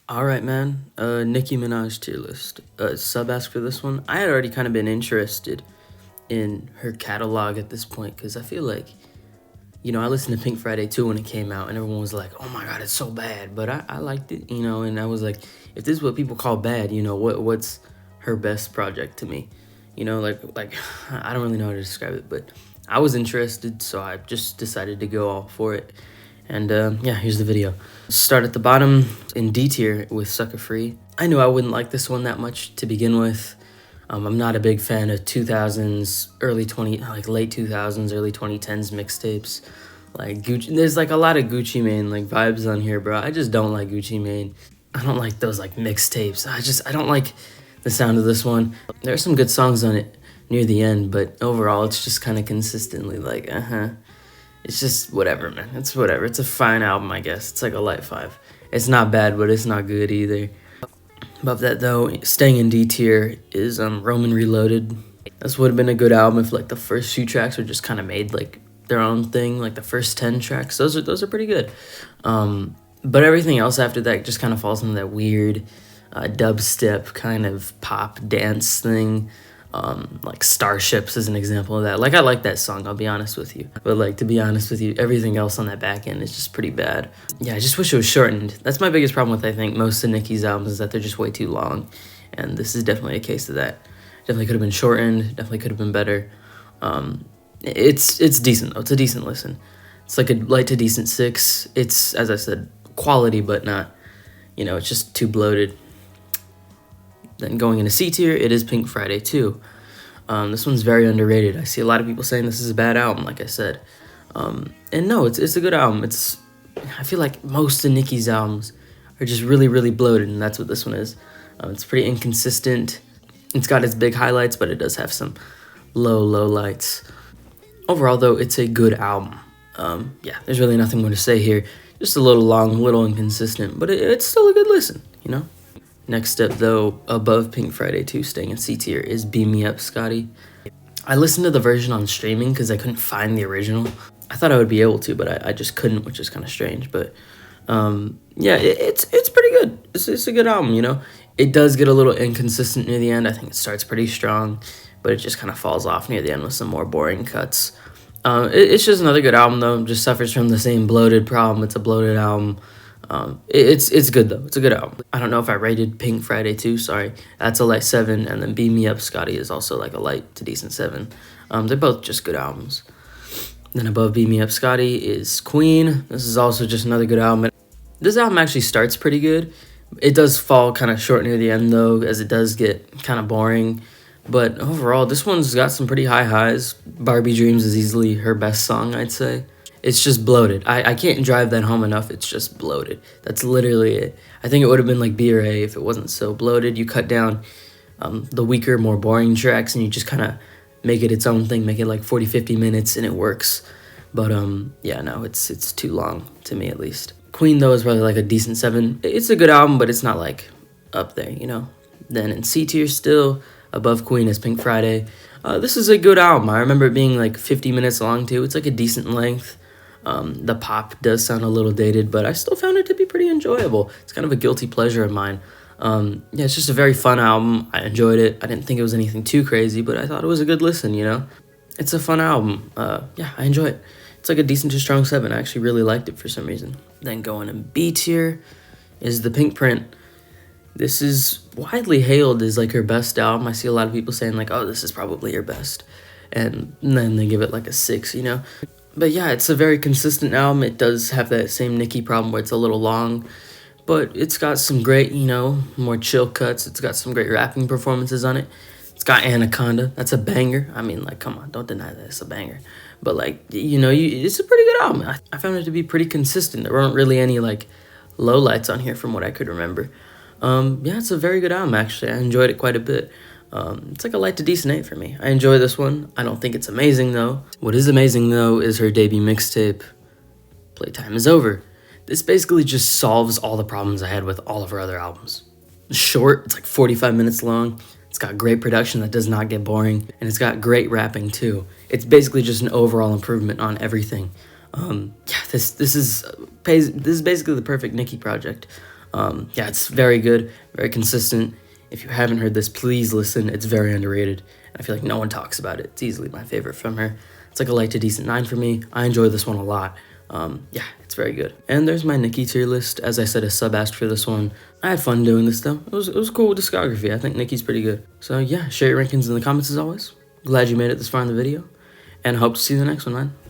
All right, man. Nicki Minaj tier list. Sub ask for this one. I had already kind of been interested in her catalog at this point because I feel like, I listened to Pink Friday 2 when it came out, and everyone was like, "Oh my God, it's so bad." But I liked it, and I was like, if this is what people call bad, what's her best project to me? Like I don't really know how to describe it, but I was interested, so I just decided to go all for it. And yeah, here's the video. Start at the bottom in D tier with Sucker Free. I knew I wouldn't like this one that much to begin with. I'm not a big fan of 2000s, late 2000s, early 2010s mixtapes. Like Gucci, there's like a lot of Gucci Mane like vibes on here, bro. I just don't like Gucci Mane. I don't like those like mixtapes. I don't like the sound of this one. There are some good songs on it near the end, but overall it's just kind of consistently like, It's just whatever, man. It's whatever. It's a fine album, I guess. It's like a light 5. It's not bad, but it's not good either. Above that, though, staying in D tier is Roman Reloaded. This would have been a good album if like the first few tracks were just kind of made like their own thing, like the first 10 tracks. Those are pretty good. But everything else after that just kind of falls into that weird dubstep kind of pop dance thing. Like Starships is an example of that. Like, I like that song, I'll be honest with you. But, like, to be honest with you, everything else on that back end is just pretty bad. Yeah, I just wish it was shortened. That's my biggest problem with, I think, most of Nicki's albums is that they're just way too long. And this is definitely a case of that. Definitely could have been shortened. Definitely could have been better. It's decent, though. It's a decent listen. It's like a light to decent 6. It's, as I said, quality, but not, it's just too bloated. Then going into C tier, it is Pink Friday 2. This one's very underrated. I see a lot of people saying this is a bad album, like I said. And no, it's a good album. I feel like most of Nicki's albums are just really, really bloated, and that's what this one is. It's pretty inconsistent. It's got its big highlights, but it does have some low lights. Overall, though, it's a good album. Yeah, there's really nothing more to say here. Just a little long, a little inconsistent, but it's still a good listen, Next up, though, above Pink Friday 2, staying in C tier, is Beam Me Up, Scotty. I listened to the version on streaming because I couldn't find the original. I thought I would be able to, but I just couldn't, which is kind of strange. But yeah, it's pretty good. It's a good album, It does get a little inconsistent near the end. I think it starts pretty strong, but it just kind of falls off near the end with some more boring cuts. It's just another good album, though. It just suffers from the same bloated problem. It's a bloated album. It's good, though. It's a good album. I don't know if I rated Pink Friday 2, sorry. That's a light 7, and then Beam Me Up, Scotty is also like a light to decent 7. They're both just good albums. Then above Beam Me Up, Scotty is Queen. This is also just another good album. This album actually starts pretty good. It does fall kind of short near the end, though, as it does get kind of boring. But overall, this one's got some pretty high highs. Barbie Dreams is easily her best song, I'd say. It's just bloated. I can't drive that home enough. It's just bloated. That's literally it. I think it would have been like B or A if it wasn't so bloated. You cut down the weaker, more boring tracks, and you just kind of make it its own thing, make it like 40, 50 minutes, and it works. But yeah, no, it's too long, to me at least. Queen, though, is probably like a decent 7. It's a good album, but it's not like up there, Then in C tier still, above Queen is Pink Friday. This is a good album. I remember it being like 50 minutes long, too. It's like a decent length. The pop does sound a little dated, but I still found it to be pretty enjoyable. It's kind of a guilty pleasure of mine. Yeah, it's just a very fun album. I enjoyed it. I didn't think it was anything too crazy, but I thought it was a good listen, It's a fun album. Yeah, I enjoy it. It's like a decent to strong 7. I actually really liked it for some reason. Then going in B tier is The Pink Print. This is widely hailed as like her best album. I see a lot of people saying like, oh, this is probably her best. And then they give it like a 6, But yeah, it's a very consistent album. It does have that same Nicki problem where it's a little long, but it's got some great, more chill cuts. It's got some great rapping performances on it. It's got Anaconda. That's a banger. I mean, like, come on, don't deny that it's a banger. But like, it's a pretty good album. I found it to be pretty consistent. There weren't really any like lowlights on here from what I could remember. Yeah, it's a very good album, actually. I enjoyed it quite a bit. It's like a light to decent 8 for me. I enjoy this one. I don't think it's amazing, though. What is amazing, though, is her debut mixtape, Playtime Is Over. This basically just solves all the problems I had with all of her other albums. It's short. It's like 45 minutes long. It's got great production that does not get boring, and it's got great rapping, too. It's basically just an overall improvement on everything. Yeah, this is basically the perfect Nicki project. Yeah, it's very good, very consistent. If you haven't heard this, please listen. It's very underrated. I feel like no one talks about it. It's easily my favorite from her. It's like a light to decent 9 for me. I enjoy this one a lot. Yeah, it's very good. And there's my Nicki tier list. As I said, a sub asked for this one. I had fun doing this though. It was a cool discography. I think Nicki's pretty good. So yeah, share your rankings in the comments as always. Glad you made it this far in the video. And hope to see you in the next one, man.